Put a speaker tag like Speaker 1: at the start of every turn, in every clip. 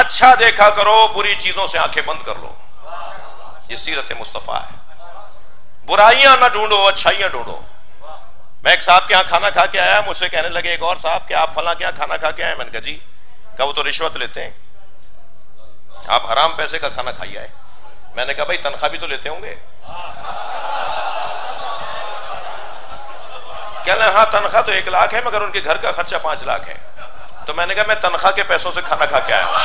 Speaker 1: اچھا دیکھا کرو، بری چیزوں سے آنکھیں بند کر لو. یہ سیرت مصطفیٰ ہے. برائیاں نہ ڈھونڈو، اچھائیاں ڈھونڈو. میں ایک صاحب کے یہاں کھانا کھا کے آیا، مجھ سے کہنے لگے ایک اور صاحب کہ آپ فلاں کے یہاں کھانا کھا کے آئے. میں نے کہا جی. کہا وہ تو رشوت لیتے ہیں. آپ حرام پیسے کا کھانا کھائی آئے. میں نے کہا بھائی تنخواہ بھی تو لیتے ہوں گے. کہنے ہاں تنخواہ تو 1 لاکھ ہے مگر ان کے گھر کا خرچہ 5 لاکھ ہے. تو میں نے کہا میں تنخواہ کے پیسوں سے کھانا کھا کے آیا ہوں.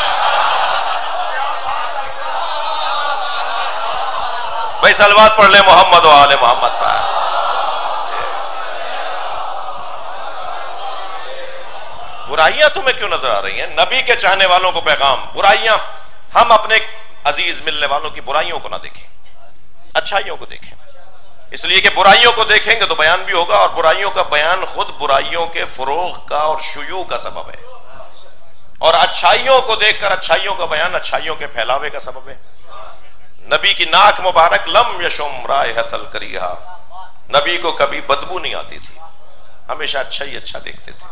Speaker 1: بھائی صلوات پڑھ لیں محمد و آل محمد پر. برائیاں تمہیں کیوں نظر آ رہی ہیں؟ نبی کے چاہنے والوں کو پیغام. برائیاں ہم اپنے عزیز ملنے والوں کی برائیوں کو نہ دیکھیں، اچھائیوں کو دیکھیں. اس لیے کہ برائیوں کو دیکھیں گے تو بیان بھی ہوگا، اور برائیوں کا بیان خود برائیوں کے فروغ کا اور شیوع کا سبب ہے، اور اچھائیوں کو دیکھ کر اچھائیوں کا بیان اچھائیوں کے پھیلاوے کا سبب ہے. نبی کی ناک مبارک لم یشم رائحۃ الکریہا، نبی کو کبھی بدبو نہیں آتی تھی، ہمیشہ اچھا ہی اچھا دیکھتے تھے،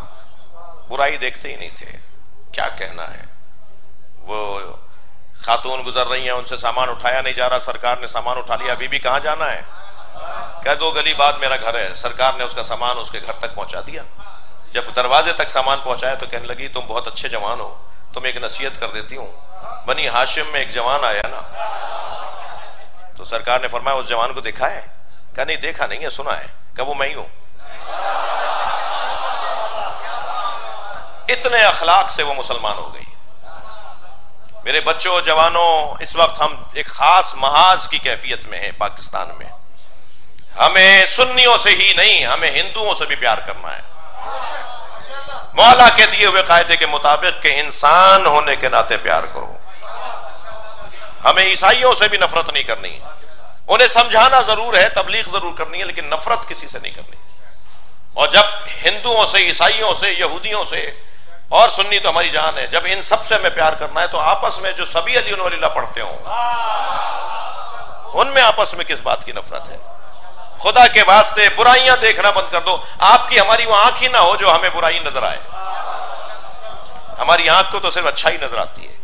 Speaker 1: برائی دیکھتے ہی نہیں تھے. کیا کہنا ہے. وہ خاتون گزر رہی ہیں، ان سے سامان اٹھایا نہیں جا رہا، سرکار نے سامان اٹھا لیا. ابھی بھی کہاں جانا ہے؟ کہ 2 گلی بعد میرا گھر ہے. سرکار نے اس کا سامان اس کے گھر تک پہنچا دیا. جب دروازے تک سامان پہنچایا تو کہنے لگی تم بہت اچھے جوان ہو، تم ایک نصیحت کر دیتی ہوں. بنی ہاشم میں ایک جوان آیا نا، تو سرکار نے فرمایا اس جوان کو دیکھا ہے؟ کہا نہیں دیکھا نہیں ہے، سنا ہے. کہ وہ میں ہی ہوں. اتنے اخلاق سے وہ مسلمان ہو گئی. میرے بچوں جوانوں، اس وقت ہم ایک خاص محاذ کی کیفیت میں ہیں پاکستان میں. ہمیں سنیوں سے ہی نہیں، ہمیں ہندوؤں سے بھی پیار کرنا ہے، مولا کے دیے ہوئے قاعدے کے مطابق کہ انسان ہونے کے ناطے پیار کرو. ہمیں عیسائیوں سے بھی نفرت نہیں کرنی، انہیں سمجھانا ضرور ہے، تبلیغ ضرور کرنی ہے، لیکن نفرت کسی سے نہیں کرنی. اور جب ہندوؤں سے، عیسائیوں سے، یہودیوں سے، اور سنی تو ہماری جان ہے، جب ان سب سے ہمیں پیار کرنا ہے تو آپس میں جو سبھی علی اللہ پڑھتے ہوں ان میں آپس میں کس بات کی نفرت ہے؟ خدا کے واسطے برائیاں دیکھنا بند کر دو. آپ کی ہماری وہ آنکھ ہی نہ ہو جو ہمیں برائی نظر آئے. ہماری آنکھ کو تو صرف اچھائی نظر آتی ہے.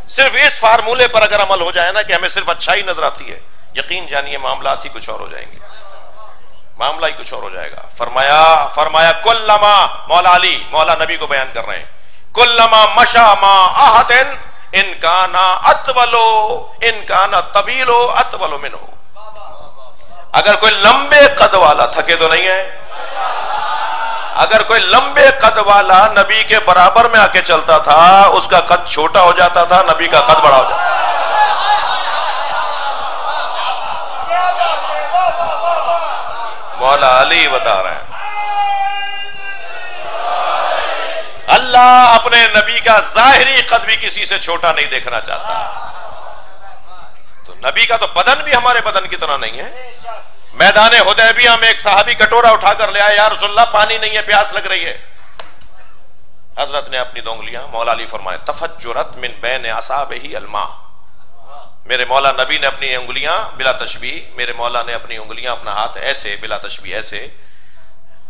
Speaker 1: صرف اس فارمولے پر اگر عمل ہو جائے نا کہ ہمیں صرف اچھائی نظر آتی ہے، یقین جانیے معاملات ہی کچھ اور ہو جائیں گے، معاملہ ہی کچھ اور ہو جائے گا. فرمایا کلما، مولا علی مولا نبی کو بیان کر رہے ہیں، کلما مشا ما احد ان کانا اطولو ان کانا طویلو اطولو منہ. اگر کوئی لمبے قد والا، تھکے تو نہیں ہے، اگر کوئی لمبے قد والا نبی کے برابر میں آ کے چلتا تھا اس کا قد چھوٹا ہو جاتا تھا، نبی کا قد بڑا ہو جاتا تھا. مولا علی بتا رہے ہیں. اللہ اپنے نبی کا ظاہری قد بھی کسی سے چھوٹا نہیں دیکھنا چاہتا. تو نبی کا تو بدن بھی ہمارے بدن کی طرح نہیں ہے. میدان حدیبیہ میں ایک صحابی کٹورا اٹھا کر لے آیا، یا رسول اللہ پانی نہیں ہے، پیاس لگ رہی ہے. حضرت نے اپنی 2 انگلیاں، مولا علی فرمائے تفجرت من بین اصابعہ الماء. میرے مولا نبی نے اپنی انگلیاں بلا تشبیہ، میرے مولا نے اپنی انگلیاں، اپنا ہاتھ ایسے بلا تشبیہ ایسے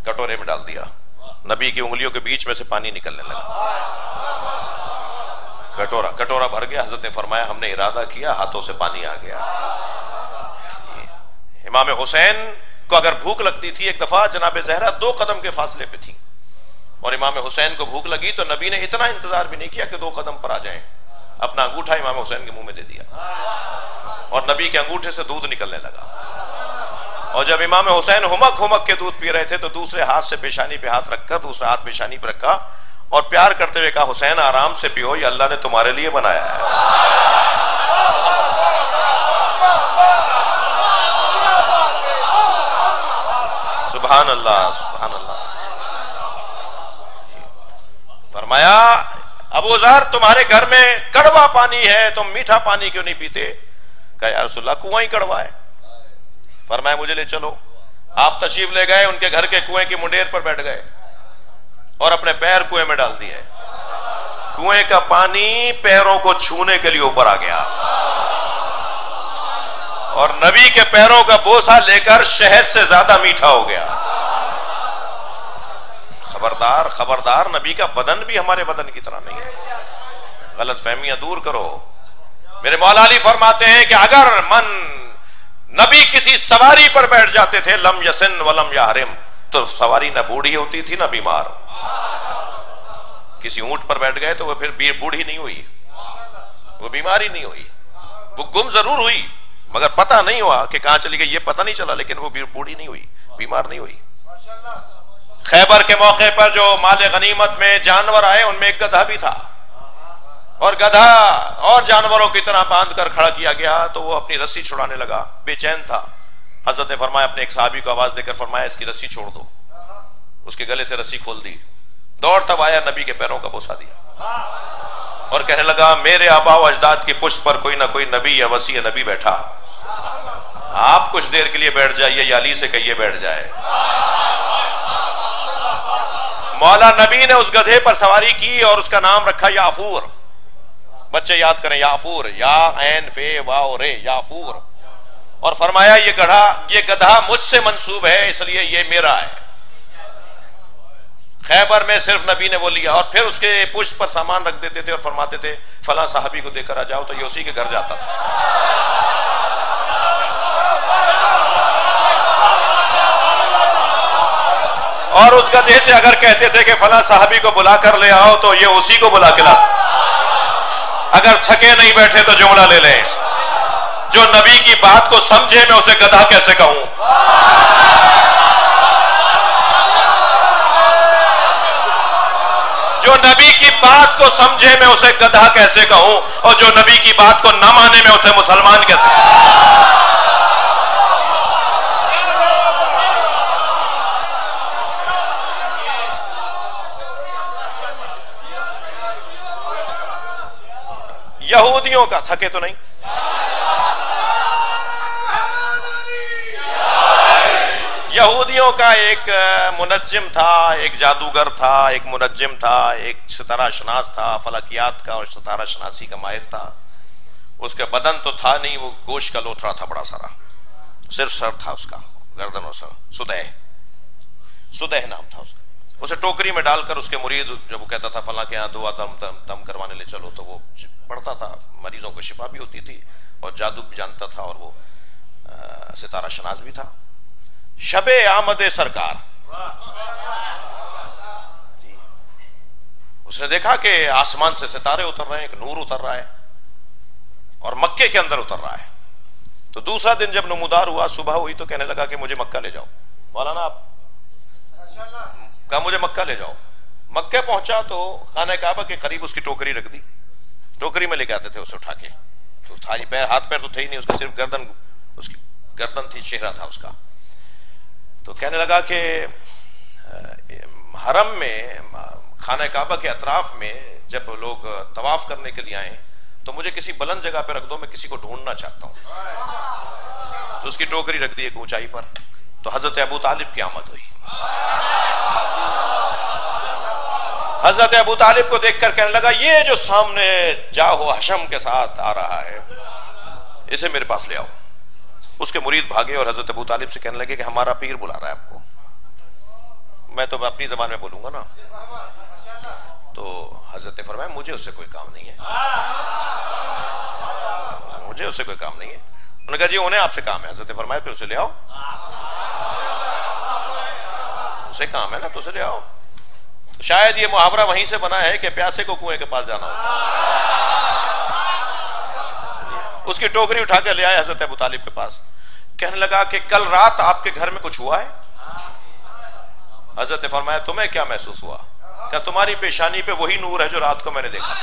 Speaker 1: کٹورے میں ڈال دیا. نبی کی انگلیوں کے بیچ میں سے پانی نکلنے لگا. کٹورا بھر گیا. حضرت نے فرمایا ہم نے ارادہ کیا، ہاتھوں سے پانی آ گیا. امام حسین کو اگر بھوک لگتی تھی، ایک دفعہ جناب زہرا 2 قدم کے فاصلے پہ تھی، اور امام حسین کو بھوک لگی تو نبی نے اتنا انتظار بھی نہیں کیا کہ 2 قدم پر آ جائیں، اپنا انگوٹھا امام حسین کے منہ میں دے دیا، اور نبی کے انگوٹھے سے دودھ نکلنے لگا. اور جب امام حسین ہمک کے دودھ پی رہے تھے تو دوسرے ہاتھ سے پیشانی پہ ہاتھ رکھ کر دوسرا ہاتھ پیشانی پہ رکھا اور پیار کرتے ہوئے کہا حسین آرام سے پیو، یہ اللہ نے تمہارے لیے بنایا ہے. سبحان اللہ سبحان اللہ. فرمایا ابو ذر تمہارے گھر میں کڑوا پانی ہے، تم میٹھا پانی کیوں نہیں پیتے؟ کہا یا رسول اللہ کنواں ہی کڑوا ہے. فرمایا مجھے لے چلو. آپ تشریف لے گئے، ان کے گھر کے کنویں کی منڈیر پر بیٹھ گئے اور اپنے پیر کنویں میں ڈال دیے. کنویں کا پانی پیروں کو چھونے کے لیے اوپر آ گیا اور نبی کے پیروں کا بوسہ لے کر شہد سے زیادہ میٹھا ہو گیا. خبردار خبردار، نبی کا بدن بھی ہمارے بدن کی طرح نہیں ہے. غلط فہمیاں دور کرو. میرے مولا علی فرماتے ہیں کہ اگر نبی کسی سواری پر بیٹھ جاتے تھے لم یسن ولم یحرم، تو سواری نہ بوڑھی ہوتی تھی نہ بیمار. کسی اونٹ پر بیٹھ گئے تو وہ پھر بوڑھی نہیں ہوئی، وہ بیمار ہی نہیں ہوئی. وہ گم ضرور ہوئی مگر پتہ نہیں ہوا کہ کہاں چلی گئی، یہ پتہ نہیں چلا، لیکن وہ بوڑھی نہیں ہوئی، بیمار نہیں ہوئی. خیبر کے موقع پر جو مال غنیمت میں جانور آئے ان میں ایک گدھا بھی تھا، اور گدھا اور جانوروں کی طرح باندھ کر کھڑا کیا گیا تو وہ اپنی رسی چھڑانے لگا، بے چین تھا. حضرت نے فرمایا اپنے ایک صحابی کو آواز دے کر فرمایا اس کی رسی چھوڑ دو. اس کے گلے سے رسی کھول دی، دوڑتا آیا نبی کے پیروں کا بوسہ دیا اور کہنے لگا میرے آبا و اجداد کی پشت پر کوئی نہ کوئی نبی یا وصی نبی بیٹھا، آپ کچھ دیر کے لیے بیٹھ جائیے یا علی سے کہیے بیٹھ جائے. مولا نبی نے اس گدھے پر سواری کی اور اس کا نام رکھا یافور. بچے یاد کریں یافور، یا عین فے واو رے، یافور. اور فرمایا یہ گدھا مجھ سے منسوب ہے اس لیے یہ میرا ہے. خیبر میں صرف نبی نے وہ لیا اور پھر اس کے پشت پر سامان رکھ دیتے تھے اور فرماتے تھے فلاں صحابی کو دے کر آ جاؤ، تو یہ اسی کے گھر جاتا تھا. اور اس گدھے سے اگر کہتے تھے کہ فلاں صحابی کو بلا کر لے آؤ تو یہ اسی کو بلا کے لاتا. اگر تھکے نہیں بیٹھے تو جملہ لے لیں، جو نبی کی بات کو سمجھے میں اسے گدھا کیسے کہوں. جو نبی کی بات کو سمجھے میں اسے گدھا کیسے کہوں، اور جو نبی کی بات کو نہ مانے میں اسے مسلمان کیسے کہوں. یہودیوں کا تھکے تو نہیں، یہودیوں کا ایک منجم تھا، ایک جادوگر تھا، ایک منجم تھا، ایک ستارہ شناس تھا، فلکیات کا اور ستارہ شناسی کا ماہر تھا. اس کا بدن تو تھا نہیں، وہ گوشت کا لوتھڑا تھا بڑا سارا، صرف سر تھا اس کا، گردن اور سر. سدہ نام تھا اس کا. اسے ٹوکری میں ڈال کر اس کے مرید جب وہ کہتا تھا فلاں کے یہاں دعا دم کروانے لے چلو تو وہ پڑھتا تھا، مریضوں کو شفا بھی ہوتی تھی اور جادو بھی جانتا تھا اور وہ ستارہ شناس بھی تھا. شب آمد سرکار اس نے دیکھا کہ آسمان سے ستارے اتر رہے ہیں، ایک نور اتر رہا ہے اور مکے کے اندر اتر رہا ہے. تو دوسرا دن جب نمودار ہوا، صبح ہوئی تو کہنے لگا کہ مجھے مکہ لے جاؤ. مولانا آپ کہا مجھے مکہ لے جاؤ. مکہ پہنچا تو خانہ کعبہ کے قریب اس کی ٹوکری رکھ دی. ٹوکری میں لے کے آتے تھے اسے اٹھا کے، تو ہاتھ پیر تو تھے ہی نہیں، اس کی صرف گردن، اس کی گردن تھی، چہرہ تھا اس کا. تو کہنے لگا کہ حرم میں خانہ کعبہ کے اطراف میں جب لوگ طواف کرنے کے لیے آئیں تو مجھے کسی بلند جگہ پہ رکھ دو، میں کسی کو ڈھونڈنا چاہتا ہوں. تو اس کی ٹوکری رکھ دی ایک اونچائی پر. تو حضرت ابو طالب کی آمد ہوئی. حضرت ابو طالب کو دیکھ کر کہنے لگا یہ جو سامنے جاہو حشم کے ساتھ آ رہا ہے اسے میرے پاس لے آؤ. اس کے مرید بھاگے اور حضرت ابو طالب سے کہنے لگے کہ ہمارا پیر بلا رہا ہے آپ کو. میں تو اپنی زبان میں بولوں گا نا. تو حضرت نے فرمایا مجھے اس سے کوئی کام نہیں ہے، مجھے اس سے کوئی کام نہیں ہے. انہوں نے کہا جی انہیں آپ سے کام ہے. حضرت نے فرمایا پھر اسے لے آؤ، اسے کام ہے نا تو اسے لے آؤ. شاید یہ محاورہ وہیں سے بنا ہے کہ پیاسے کو کنویں کے پاس جانا ہوتا. اس کی ٹوکری اٹھا کے لے آئے حضرت ابو طالب کے پاس. کہنے لگا کہ کل رات آپ کے گھر میں کچھ ہوا ہے؟ حضرت نے فرمایا تمہیں کیا محسوس ہوا؟ کہ تمہاری پیشانی پہ وہی نور ہے جو رات کو میں نے دیکھا.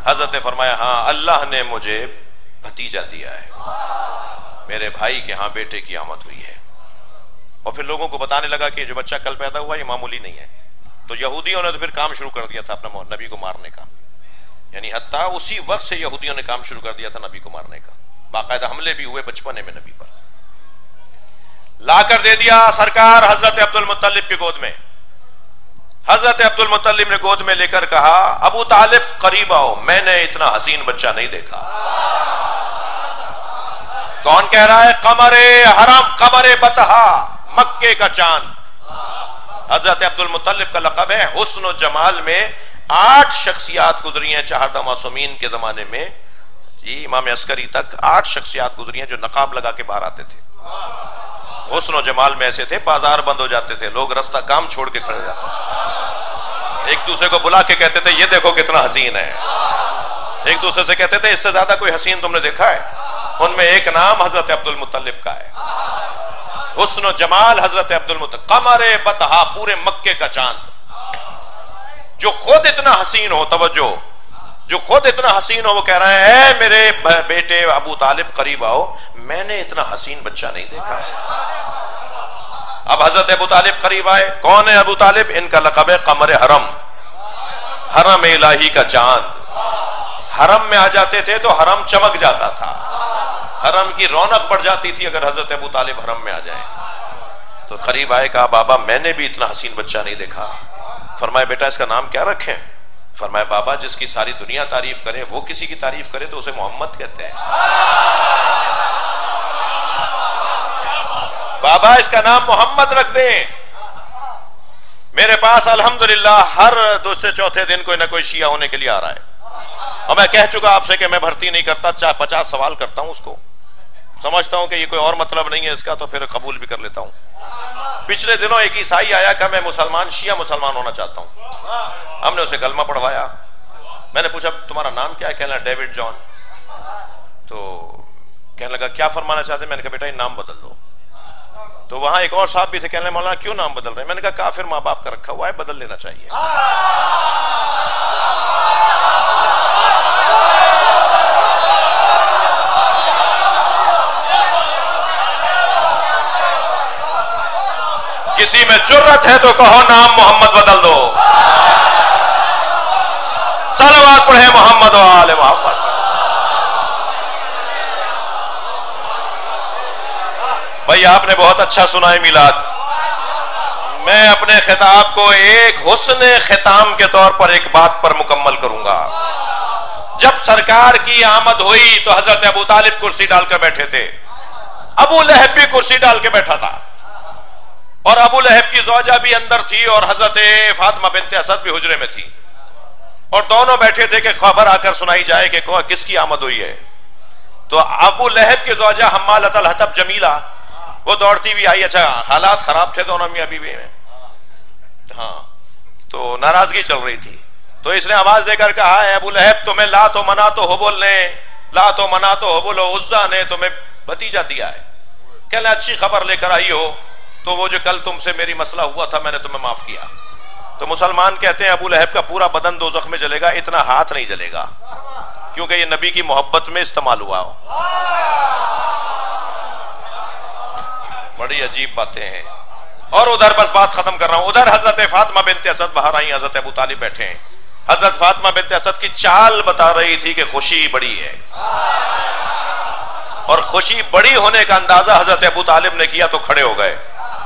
Speaker 1: حضرت نے فرمایا ہاں اللہ نے مجھے بھتیجا دیا ہے، میرے بھائی کے ہاں بیٹے کی آمد ہوئی ہے. اور پھر لوگوں کو بتانے لگا کہ جو بچہ کل پیدا ہوا یہ معمولی نہیں ہے. تو یہودیوں نے تو پھر کام شروع کر دیا تھا اپنے نبی کو مارنے کا، یعنی حتیٰ اسی وقت سے یہودیوں نے کام شروع کر دیا تھا نبی کو مارنے کا. باقاعدہ حملے بھی ہوئے بچپنے میں نبی پر. لا کر دے دیا سرکار حضرت عبد المطلب کی گود میں. حضرت عبد المطلب نے گود میں لے کر کہا ابو طالب قریب آؤ، میں نے اتنا حسین بچہ نہیں دیکھا. کون کہہ رہا ہے؟ قمر حرم، قمر بطحا، مکے کا چاند. حضرت عبد المطلب کا لقب ہے. حسن و جمال میں 8 شخصیات گزری ہیں 14 معصومین کے زمانے میں. جی امام عسکری تک 8 شخصیات گزری ہیں جو نقاب لگا کے باہر آتے تھے. حسن و جمال میں ایسے تھے بازار بند ہو جاتے تھے, لوگ رستہ کام چھوڑ کے کھڑے جاتے, ایک دوسرے کو بلا کے کہتے تھے یہ دیکھو کتنا حسین ہے. ایک دوسرے سے کہتے تھے اس سے زیادہ کوئی حسین تم نے دیکھا ہے؟ ان میں ایک نام حضرت عبد المطلب کا ہے. حسن و جمال حضرت عبد المطلب. قمر بطحا, پورے مکے کا چاند, جو خود اتنا حسین ہو, توجہ, جو خود اتنا حسین ہو, وہ کہہ رہے ہیں اے میرے بیٹے ابو طالب قریب آؤ, میں نے اتنا حسین بچہ نہیں دیکھا. اب حضرت ابو طالب قریب آئے. کون ہے ابو طالب؟ ان کا لقب ہے قمر حرم, حرم الہی کا چاند. حرم میں آ جاتے تھے تو حرم چمک جاتا تھا, حرم کی رونق بڑھ جاتی تھی اگر حضرت ابو طالب حرم میں آ جائیں. تو قریب آئے, کہا بابا میں نے بھی اتنا حسین بچہ نہیں دیکھا. فرمایا بیٹا اس کا نام کیا رکھیں؟ فرمایا بابا جس کی ساری دنیا تعریف کرے وہ کسی کی تعریف کرے تو اسے محمد کہتے ہیں. بابا اس کا نام محمد رکھ دیں. میرے پاس الحمدللہ ہر دوسرے چوتھے دن کوئی نہ کوئی شیعہ ہونے کے لیے آ رہا ہے, اور میں کہہ چکا آپ سے کہ میں بھرتی نہیں کرتا, 50 سوال کرتا ہوں اس کو, سمجھتا ہوں کہ یہ کوئی اور مطلب نہیں ہے اس کا, تو پھر قبول بھی کر لیتا ہوں. پچھلے دنوں ایک عیسائی آیا کہ میں مسلمان, شیعہ مسلمان ہونا چاہتا ہوں. ہم نے اسے کلمہ پڑھوایا. میں نے پوچھا تمہارا نام کیا ہے؟ کہنے لگا ڈیوڈ جان. تو کہنے لگا کیا فرمانا چاہتے ہیں؟ میں نے کہا بیٹا یہ نام بدل دو. تو وہاں ایک اور صاحب بھی تھے, کہنے لگے مولانا کیوں نام بدل رہے ہیں؟ میں نے کہا کافر ماں باپ کا رکھا ہوا ہے, بدل لینا چاہیے. کسی میں جرت ہے تو کہو نام محمد بدل دو. صلوات پڑھے محمد و آل محمد. بھائی آپ نے بہت اچھا سنا ہے میلاد. میں اپنے خطاب کو ایک حسن ختام کے طور پر ایک بات پر مکمل کروں گا. جب سرکار کی آمد ہوئی تو حضرت ابو طالب کرسی ڈال کر بیٹھے تھے, ابو لہب بھی کرسی ڈال کے بیٹھا تھا, اور ابو لہب کی زوجہ بھی اندر تھی, اور حضرت فاطمہ بنت اسد بھی حجرے میں تھی, اور دونوں بیٹھے تھے کہ خبر آ کر سنائی جائے کہ کس کی آمد ہوئی ہے. تو ابو لہب کی زوجہ حمالۃ الحطب جمیلہ وہ دوڑتی ہوئی آئی. اچھا حالات خراب تھے دونوں میاں بیوی میں, ہاں, تو ناراضگی چل رہی تھی. تو اس نے آواز دے کر کہا ہے ابو لہب تمہیں لات و منات و حبل نے, لات و منات و حبل و عزا نے تمہیں بھتیجا دیا ہے. کہنے اچھی خبر لے کر آئی ہو, تو وہ جو کل تم سے میری مسئلہ ہوا تھا میں نے تمہیں معاف کیا. تو مسلمان کہتے ہیں ابو لہب کا پورا بدن دوزخ میں جلے گا, اتنا ہاتھ نہیں جلے گا, کیونکہ یہ نبی کی محبت میں استعمال ہوا ہو. بڑی عجیب باتیں ہیں. اور ادھر بس بات ختم کر رہا ہوں, ادھر حضرت فاطمہ بنت اسد باہر آئی, حضرت ابو طالب بیٹھے ہیں. حضرت فاطمہ بنت اسد کی چال بتا رہی تھی کہ خوشی بڑی ہے, اور خوشی بڑی ہونے کا اندازہ حضرت ابو طالب نے کیا تو کھڑے ہو گئے.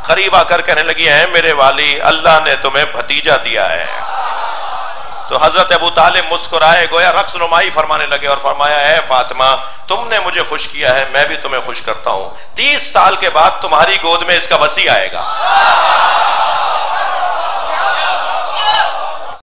Speaker 1: قریب آ کر کہنے لگی ہیں میرے والی اللہ نے تمہیں بھتیجا دیا ہے. تو حضرت ابو طالب مسکرائے, گویا رقص نمائی فرمانے لگے, اور فرمایا اے فاطمہ تم نے مجھے خوش کیا ہے, میں بھی تمہیں خوش کرتا ہوں. 30 سال کے بعد تمہاری گود میں اس کا وصی آئے گا.